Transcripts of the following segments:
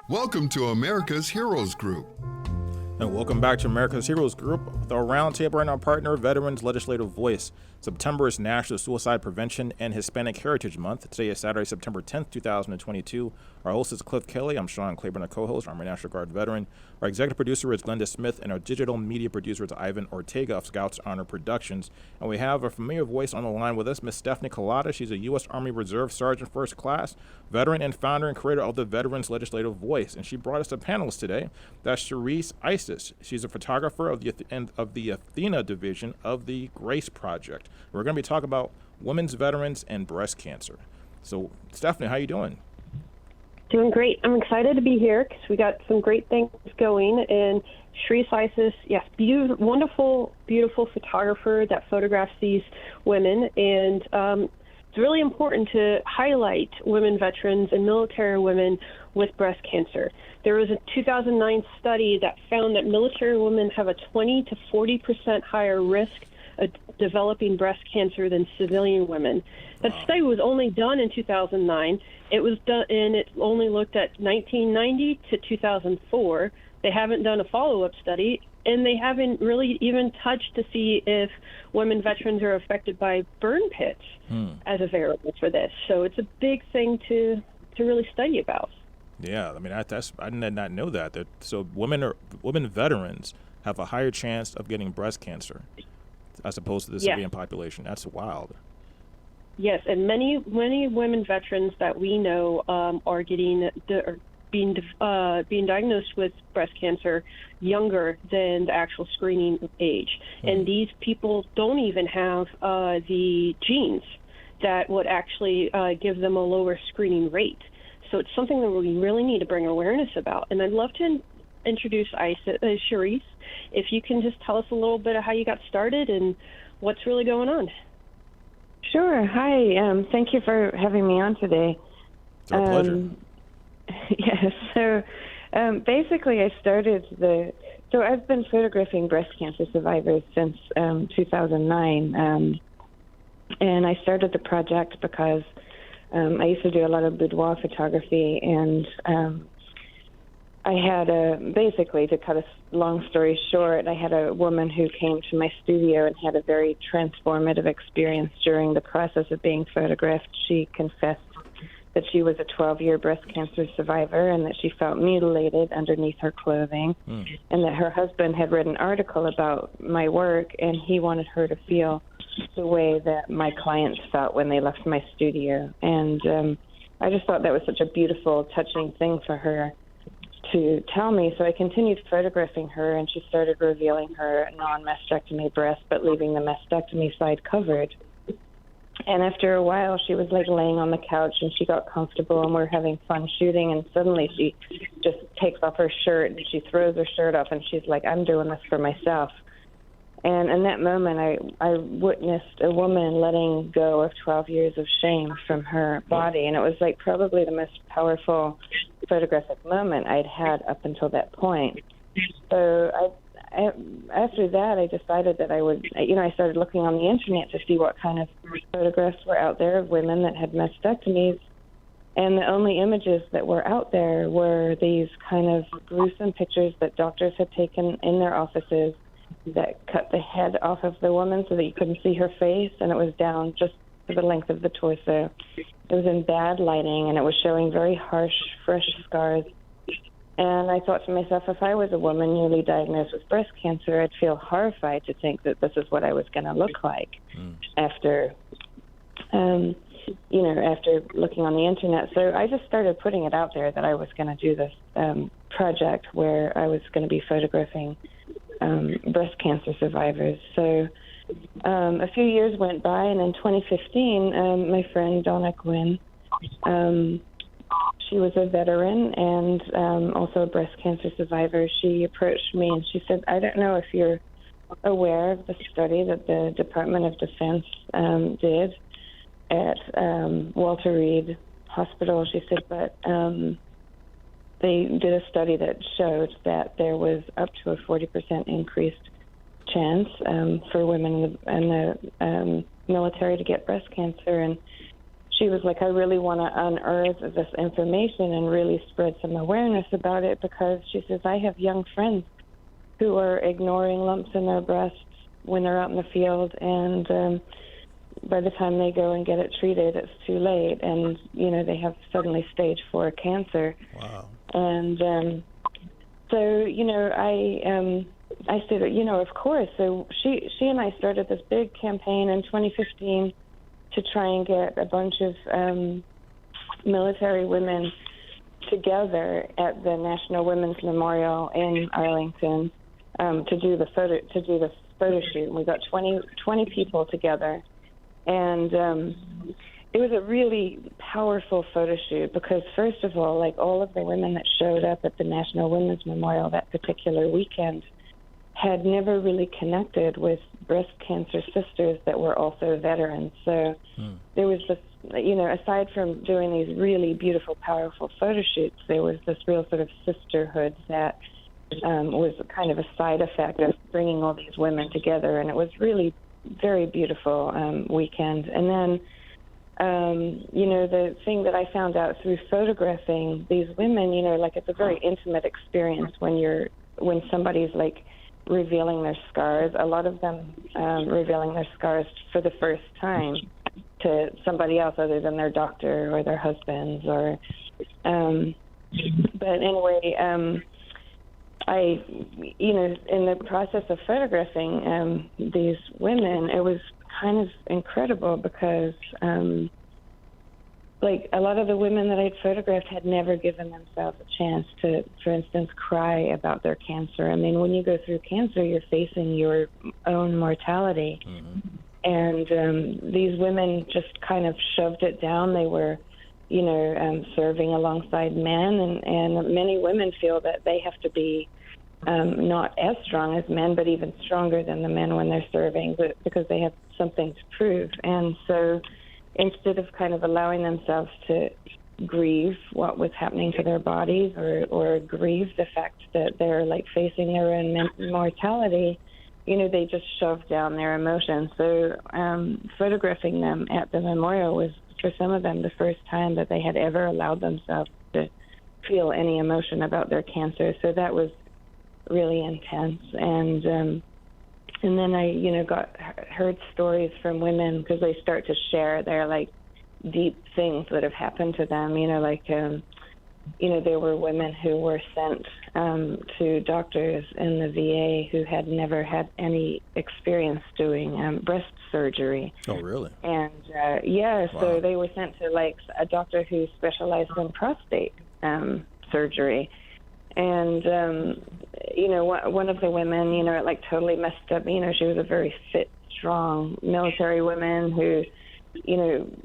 Welcome to America's Heroes Group. And welcome back to America's Heroes Group with our roundtable and our partner, Veterans Legislative Voice. September is National Suicide Prevention and Hispanic Heritage Month. Today is Saturday, September 10th, 2022. Our host is Kelley. I'm Sean Claiborne, our co-host, Army National Guard veteran. Our executive producer is Glenda Smith, and our digital media producer is Ivan Ortega of Scouts Honor Productions. And we have a familiar voice on the line with us, Miss Stephanie Kalota. She's a U.S. Army Reserve Sergeant First Class, veteran and founder and creator of the Veterans Legislative Voice. And she brought us a panelist today. That's Charise. She's a photographer of the Athena division of the Grace Project. We're going to be talking about women's veterans and breast cancer. So, Stephanie, how you doing? Doing great. I'm excited to be here because we got some great things going. And Charise, yes, wonderful, beautiful photographer that photographs these women. And it's really important to highlight women veterans and military women with breast cancer. There was a 2009 study that found that military women have a 20 to 40% higher risk of developing breast cancer than civilian women. That study was only done in 2009. It was done, and it only looked at 1990 to 2004. They haven't done a follow-up study, and they haven't really even touched to see if women veterans are affected by burn pits as a variable for this. So it's a big thing to really study about. Yeah, I mean, I did not know that. So women veterans have a higher chance of getting breast cancer as opposed to the civilian population. That's wild. Yes, and many women veterans that we know are being diagnosed with breast cancer younger than the actual screening age. And these people don't even have the genes that would actually give them a lower screening rate. So it's something that we really need to bring awareness about. And I'd love to introduce Charise. If you can just tell us a little bit of how you got started and what's really going on. Sure. Hi. Thank you for having me on today. It's our pleasure. Yes. So basically I started so I've been photographing breast cancer survivors since 2009. And I started the project because I used to do a lot of boudoir photography, and I had basically, to cut a long story short, I had a woman who came to my studio and had a very transformative experience during the process of being photographed. She confessed that she was a 12-year breast cancer survivor and that she felt mutilated underneath her clothing, and that her husband had read an article about my work, and he wanted her to feel the way that my clients felt when they left my studio. And I just thought that was such a beautiful, touching thing for her to tell me. So I continued photographing her, and she started revealing her non-mastectomy breast, but leaving the mastectomy side covered. And after a while, she was like laying on the couch, and she got comfortable, and we're having fun shooting, and suddenly she just takes off her shirt, and she throws her shirt off, and she's like, I'm doing this for myself. And in that moment, I witnessed a woman letting go of 12 years of shame from her body. And it was like probably the most powerful photographic moment I'd had up until that point. So after that, I decided that I would, I started looking on the internet to see what kind of photographs were out there of women that had mastectomies. And the only images that were out there were these kind of gruesome pictures that doctors had taken in their offices that cut the head off of the woman so that you couldn't see her face, and it was down just to the length of the torso. It was in bad lighting, and it was showing very harsh, fresh scars. And I thought to myself, if I was a woman newly diagnosed with breast cancer, I'd feel horrified to think that this is what I was going to look like after looking on the internet. So I just started putting it out there that I was going to do this project where I was going to be photographing breast cancer survivors. So a few years went by, and in 2015, my friend Donna Gwynn, she was a veteran and also a breast cancer survivor. She approached me and she said, I don't know if you're aware of the study that the Department of Defense did at Walter Reed Hospital. She said, but they did a study that showed that there was up to a 40% increased chance for women in the military to get breast cancer. And she was like, I really want to unearth this information and really spread some awareness about it, because she says, I have young friends who are ignoring lumps in their breasts when they're out in the field, and by the time they go and get it treated, it's too late, and they have suddenly stage 4 cancer. Wow. And so I said, of course. So she and I started this big campaign in 2015 to try and get a bunch of military women together at the National Women's Memorial in Arlington to do the photo shoot. And we got 20 people together, and it was a really powerful photo shoot because, first of all, like, all of the women that showed up at the National Women's Memorial that particular weekend had never really connected with breast cancer sisters that were also veterans. So there was this, aside from doing these really beautiful, powerful photo shoots, there was this real sort of sisterhood that was kind of a side effect of bringing all these women together. And it was really very beautiful weekend. And then, the thing that I found out through photographing these women, like, it's a very intimate experience when somebody's like revealing their scars, a lot of them revealing their scars for the first time to somebody else other than their doctor or their husbands or but anyway, I in the process of photographing these women, it was kind of incredible because like, a lot of the women that I'd photographed had never given themselves a chance to, for instance, cry about their cancer. I mean, when you go through cancer, you're facing your own mortality. Mm-hmm. And these women just kind of shoved it down. They were, serving alongside men. And many women feel that they have to be not as strong as men, but even stronger than the men when they're serving, but because they have something to prove. And so instead of kind of allowing themselves to grieve what was happening to their bodies or grieve the fact that they're like facing their own mortality, they just shoved down their emotions. So photographing them at the memorial was, for some of them, the first time that they had ever allowed themselves to feel any emotion about their cancer. So that was really intense. And then I, heard stories from women because they start to share their, like, deep things that have happened to them. There were women who were sent to doctors in the VA who had never had any experience doing breast surgery. Oh, really? And, Wow. So they were sent to, like, a doctor who specialized in prostate surgery. And, one of the women, it like totally messed up. She was a very fit, strong military woman who,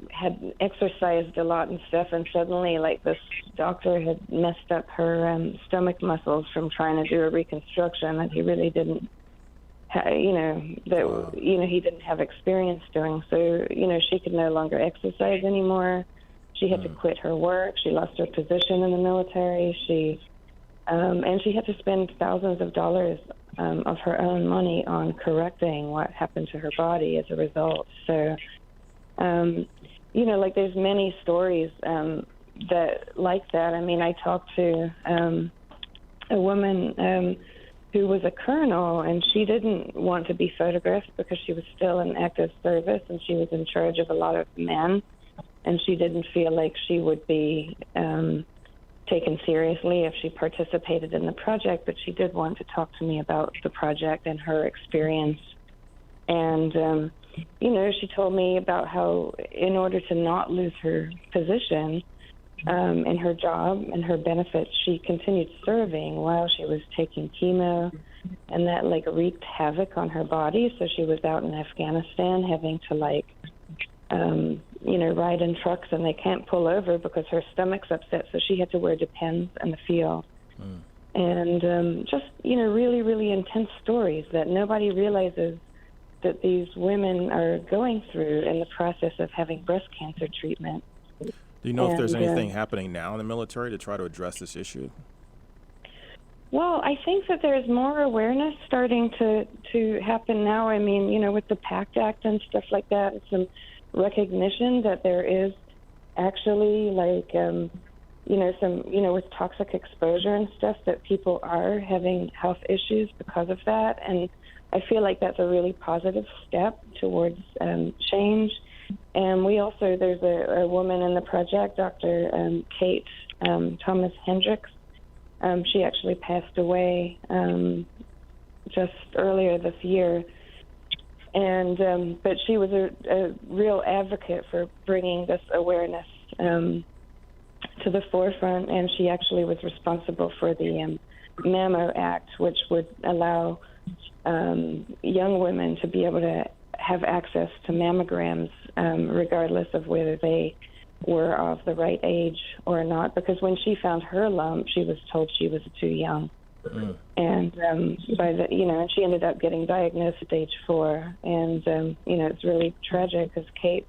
had exercised a lot and stuff. And suddenly, like, this doctor had messed up her stomach muscles from trying to do a reconstruction that he really didn't, he didn't have experience doing. So, she could no longer exercise anymore. She had to quit her work. She lost her position in the military. And she had to spend thousands of dollars of her own money on correcting what happened to her body as a result. So, like, there's many stories that like that. I mean, I talked to a woman who was a colonel, and she didn't want to be photographed because she was still in active service, and she was in charge of a lot of men, and she didn't feel like she would be taken seriously if she participated in the project, but she did want to talk to me about the project and her experience. And, she told me about how, in order to not lose her position in her job and her benefits, she continued serving while she was taking chemo, and that, like, wreaked havoc on her body. So she was out in Afghanistan having to, like, ride in trucks, and they can't pull over because her stomach's upset, so she had to wear Depends in the field. And just, really, really intense stories that nobody realizes that these women are going through in the process of having breast cancer treatment. Do you know if there's anything happening now in the military to try to address this issue? Well, I think that there's more awareness starting to happen now. I mean, with the PACT Act and stuff like that, and some recognition that there is actually, like, with toxic exposure and stuff, that people are having health issues because of that. And I feel like that's a really positive step towards change. And we also, there's a woman in the project, Dr. Kate Thomas Hendricks. She actually passed away just earlier this year. And but she was a real advocate for bringing this awareness to the forefront, and she actually was responsible for the Mammo Act, which would allow young women to be able to have access to mammograms regardless of whether they were of the right age or not, because when she found her lump, she was told she was too young. And and she ended up getting diagnosed stage 4, and it's really tragic because Kate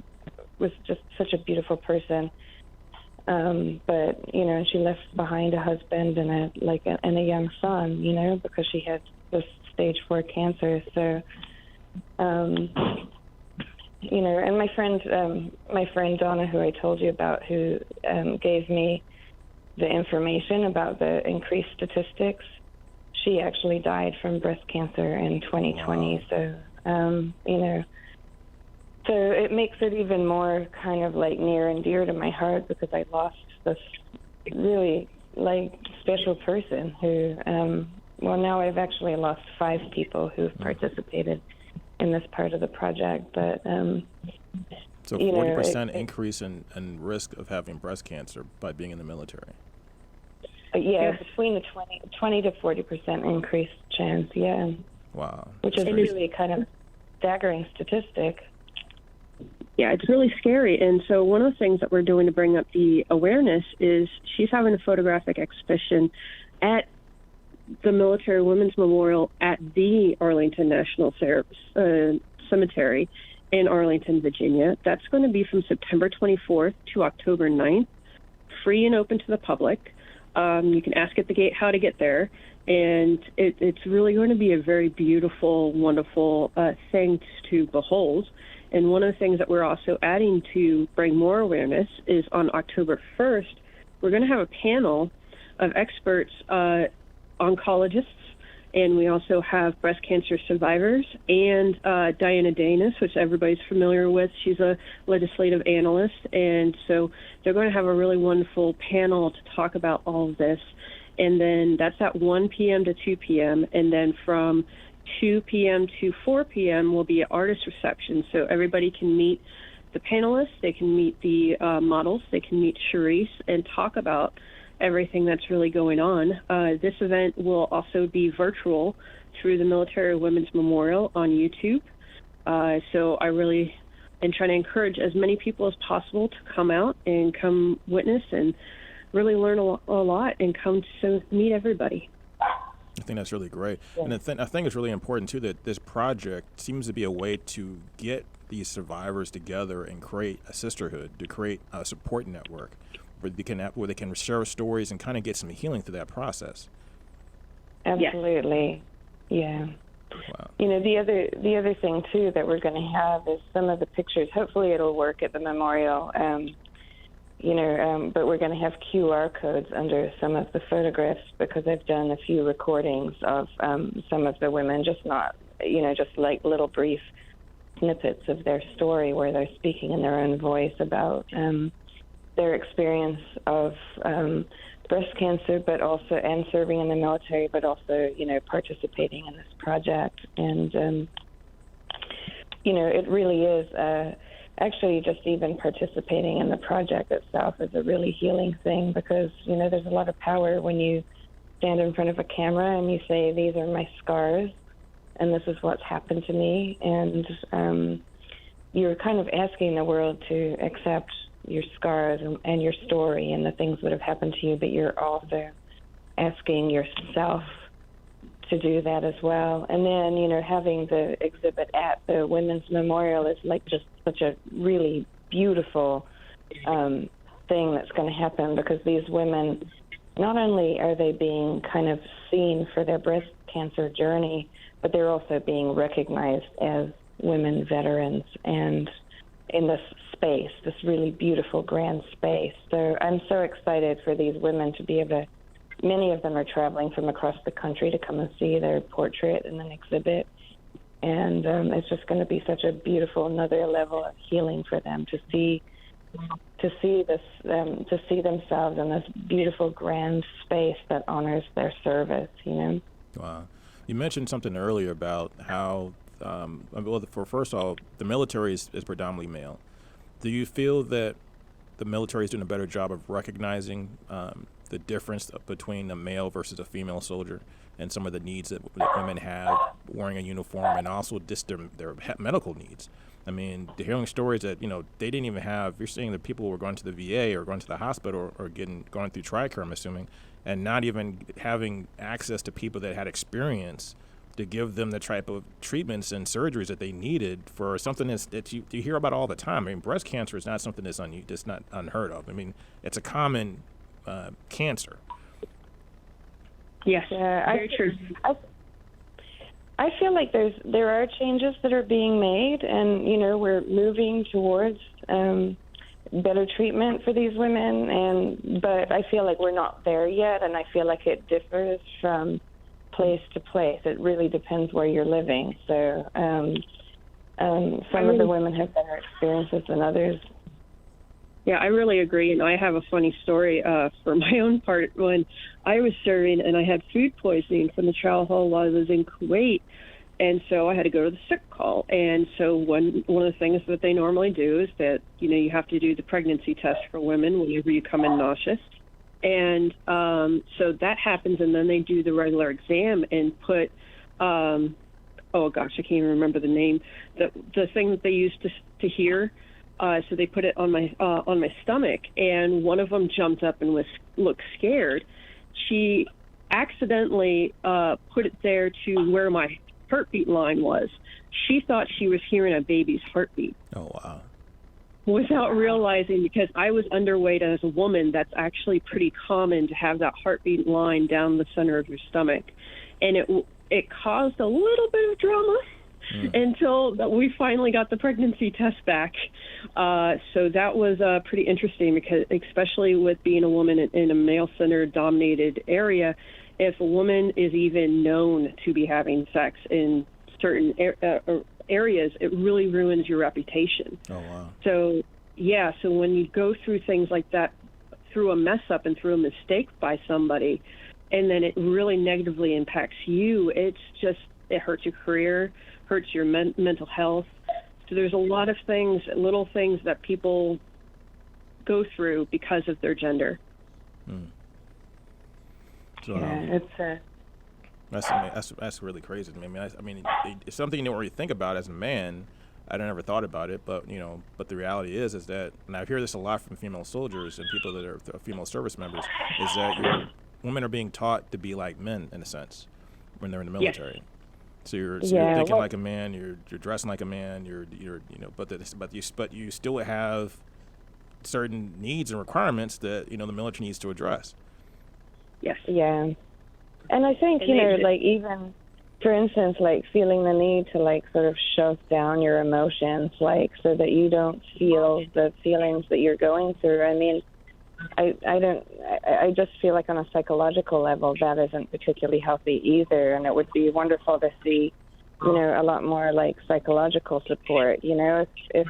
was just such a beautiful person, but and she left behind a husband and a young son, because she had this stage 4 cancer. So and my friend Donna, who I told you about, who gave me the information about the increased statistics, she actually died from breast cancer in 2020. Wow. So, so it makes it even more kind of like near and dear to my heart, because I lost this really special person who, now I've actually lost 5 people who've participated in this part of the project. But so 40% increase in risk of having breast cancer by being in the military. Yeah, between the 20 to 40% increased chance. Yeah. Wow. Which is really kind of staggering statistic. Yeah, it's really scary. And so one of the things that we're doing to bring up the awareness is she's having a photographic exhibition at the Military Women's Memorial at the Arlington National Cemetery in Arlington, Virginia. That's going to be from September 24th to October 9th, free and open to the public. You can ask at the gate how to get there, and it's really going to be a very beautiful, wonderful thing to behold. And one of the things that we're also adding to bring more awareness is on October 1st, we're going to have a panel of experts, oncologists, and we also have breast cancer survivors, and Diana Danis, which everybody's familiar with. She's a legislative analyst, and so they're going to have a really wonderful panel to talk about all of this. And then that's at 1 p.m. to 2 p.m., and then from 2 p.m. to 4 p.m. will be an artist reception, so everybody can meet the panelists, they can meet the models, they can meet Charise and talk about everything that's really going on. This event will also be virtual through the Military Women's Memorial on YouTube. So I really am trying to encourage as many people as possible to come out and come witness and really learn a lot and come to meet everybody. I think that's really great. Yeah. And I think it's really important, too, that this project seems to be a way to get these survivors together and create a sisterhood, to create a support network where they can share stories and kind of get some healing through that process. Absolutely. Yeah. Wow. The other thing too that we're going to have is some of the pictures. Hopefully, it'll work at the memorial. But we're going to have QR codes under some of the photographs, because I've done a few recordings of some of the women, just like little brief snippets of their story where they're speaking in their own voice about their experience of breast cancer, but also and serving in the military, but also participating in this project. And it really is actually just even participating in the project itself is a really healing thing, because there's a lot of power when you stand in front of a camera and you say, these are my scars and this is what's happened to me, and you're kind of asking the world to accept your scars and your story and the things that have happened to you, but you're also asking yourself to do that as well. And then, having the exhibit at the Women's Memorial is like just such a really beautiful thing that's going to happen, because these women, not only are they being kind of seen for their breast cancer journey, but they're also being recognized as women veterans. And in this space, this really beautiful, grand space. So I'm so excited for these women to be able to, many of them are traveling from across the country to come and see their portrait in an exhibit. And it's just going to be such a beautiful, another level of healing for them to see this, to see themselves in this beautiful, grand space that honors their service, you know? Wow. You mentioned something earlier about how, first of all, the military is predominantly male. Do you feel that the military is doing a better job of recognizing the difference between a male versus a female soldier and some of the needs that women have wearing a uniform, and also just their medical needs? I mean, hearing stories that, they didn't even have, you're seeing that people were going to the VA or going to the hospital or going through TRICARE, I'm assuming, and not even having access to people that had experience to give them the type of treatments and surgeries that they needed for something that you hear about all the time. I mean, breast cancer is not something that's not unheard of. I mean, it's a common cancer. Yes, Yeah, very true. I feel like there are changes that are being made, and we're moving towards better treatment for these women, but I feel like we're not there yet, and I feel like it differs from place to place. It really depends where you're living. So some of the women have better experiences than others. Yeah, I really agree. And I have a funny story for my own part. When I was serving and I had food poisoning from the chow hall while I was in Kuwait, and so I had to go to the sick call. And so one of the things that they normally do is that, you have to do the pregnancy test for women whenever you come in nauseous. And so that happens, and then they do the regular exam and put, oh gosh, I can't even remember the name, the thing that they used to hear. So they put it on my stomach, and one of them jumped up and looked scared. She accidentally put it there to where my heartbeat line was. She thought she was hearing a baby's heartbeat. Oh, wow. Without realizing, because I was underweight as a woman, that's actually pretty common to have that heartbeat line down the center of your stomach. And it caused a little bit of drama until we finally got the pregnancy test back. So that was pretty interesting, because especially with being a woman in a male-centered dominated area, if a woman is even known to be having sex in certain areas, it really ruins your reputation. Oh, wow. So, yeah, so when you go through things like that, through a mess up and through a mistake by somebody, and then it really negatively impacts you, it hurts your career, hurts your mental health. So there's a lot of things, little things that people go through because of their gender. So, that's really crazy to me. I mean, it's something you don't really think about as a man. I never thought about it, but but the reality is that, and I hear this a lot from female soldiers and people that are female service members, is that women are being taught to be like men in a sense when they're in the military. Yes. So you're thinking like a man, you're dressing like a man, but you still have certain needs and requirements that the military needs to address. Yes. Yeah. And I think, like, even, for instance, like feeling the need to like sort of shove down your emotions, like, so that you don't feel the feelings that you're going through. I mean, I just feel like on a psychological level that isn't particularly healthy either. And it would be wonderful to see, a lot more like psychological support. If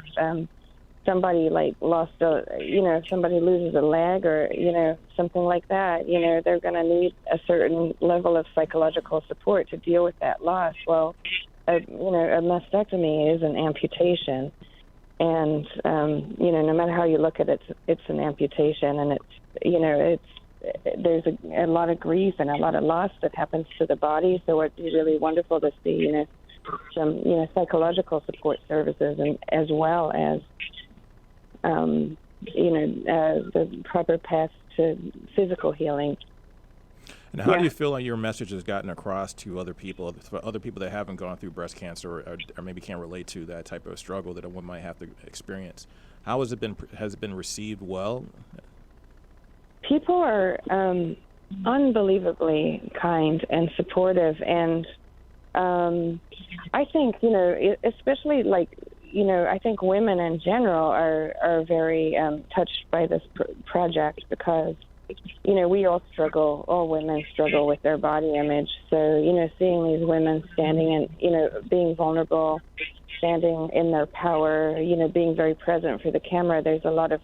somebody like if somebody loses a leg or, something like that, they're going to need a certain level of psychological support to deal with that loss. Well, a mastectomy is an amputation. And, no matter how you look at it, it's an amputation, and there's a lot of grief and a lot of loss that happens to the body. So it'd be really wonderful to see, some, psychological support services, and as well as, the proper path to physical healing. And how do you feel like your message has gotten across to other people that haven't gone through breast cancer or maybe can't relate to that type of struggle that a woman might have to experience? How has it been received well? People are unbelievably kind and supportive, and I think, especially like, I think women in general are very touched by this project because, we all women struggle with their body image. So, seeing these women standing and, being vulnerable, standing in their power, being very present for the camera, there's a lot of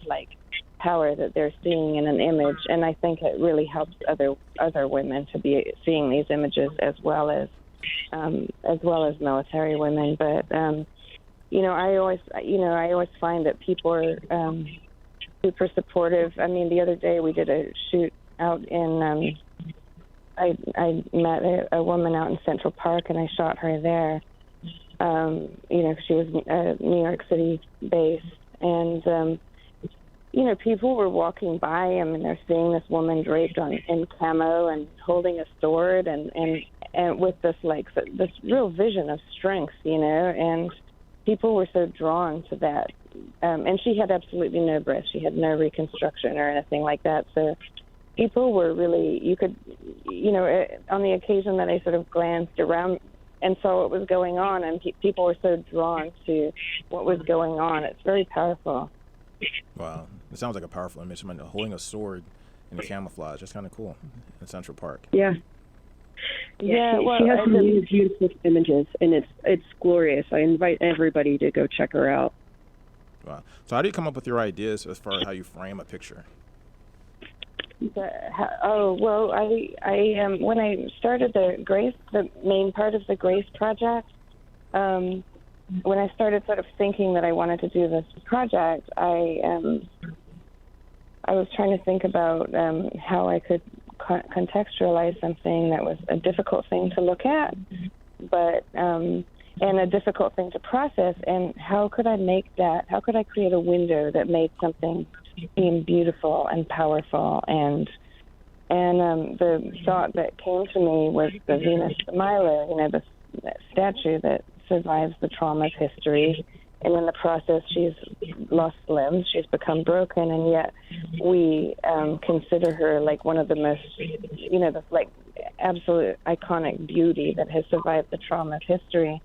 power that they're seeing in an image. And I think it really helps other women to be seeing these images as well as military women. But, I always find that people are super supportive. I mean, the other day we did a shoot out in, I met a woman out in Central Park and I shot her there. She was New York City based. And, people were walking by him and they're seeing this woman draped in camo and holding a sword and with this this real vision of strength, and people were so drawn to that. And she had absolutely no breast. She had no reconstruction or anything like that. So people were really, you could, on the occasion that I sort of glanced around and saw what was going on, and people were so drawn to what was going on. It's very powerful. Wow. It sounds like a powerful image. Someone holding a sword in camouflage. That's kind of cool in Central Park. Yeah. Yeah, she has some really beautiful images, and it's glorious. I invite everybody to go check her out. Wow. So how do you come up with your ideas as far as how you frame a picture? I when I started the main part of the Grace project, when I started sort of thinking that I wanted to do this project, I was trying to think about how I could contextualize something that was a difficult thing to look at, but and a difficult thing to process. And how could I create a window that made something seem beautiful and powerful? And the thought that came to me was the Venus de Milo, the statue that survives the trauma of history. And in the process, she's lost limbs, she's become broken, and yet we consider her like one of the most, this absolute iconic beauty that has survived the trauma of history.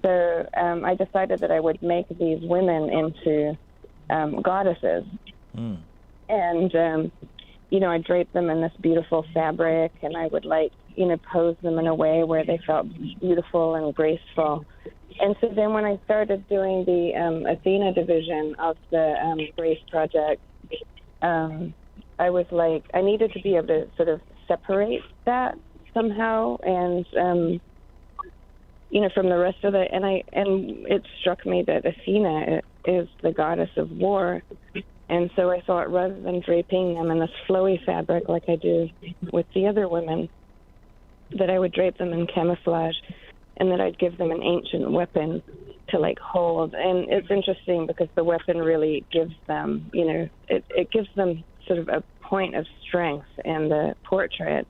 So I decided that I would make these women into goddesses. And, I draped them in this beautiful fabric, and I would pose them in a way where they felt beautiful and graceful. And so then when I started doing the Athena division of the Grace project, I was I needed to be able to sort of separate that somehow, and from the rest of it. And it struck me that Athena is the goddess of war, and so I thought rather than draping them in this flowy fabric like I do with the other women, that I would drape them in camouflage, and that I'd give them an ancient weapon to hold. And it's interesting because the weapon really gives them, it gives them sort of a point of strength in the portrait.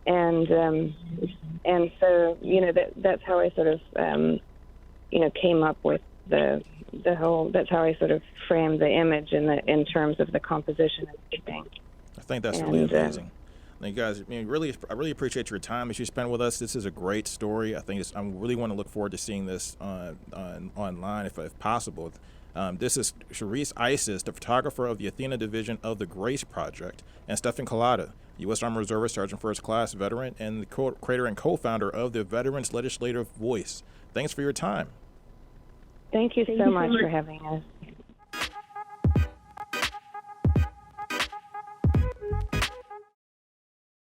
And so, that's how I sort of, came up with the whole, that's how I sort of framed the image in terms of the composition and everything. I think that's really amazing. You guys, I really appreciate your time that you spent with us. This is a great story. I really want to look forward to seeing this online if possible. This is Charise Isis, the photographer of the Athena division of the Grace Project, and Stephen Kalota, U.S. Army Reservist Sergeant First Class veteran and the creator and co-founder of the Veterans Legislative Voice. Thanks for your time. Thank you so much for having us.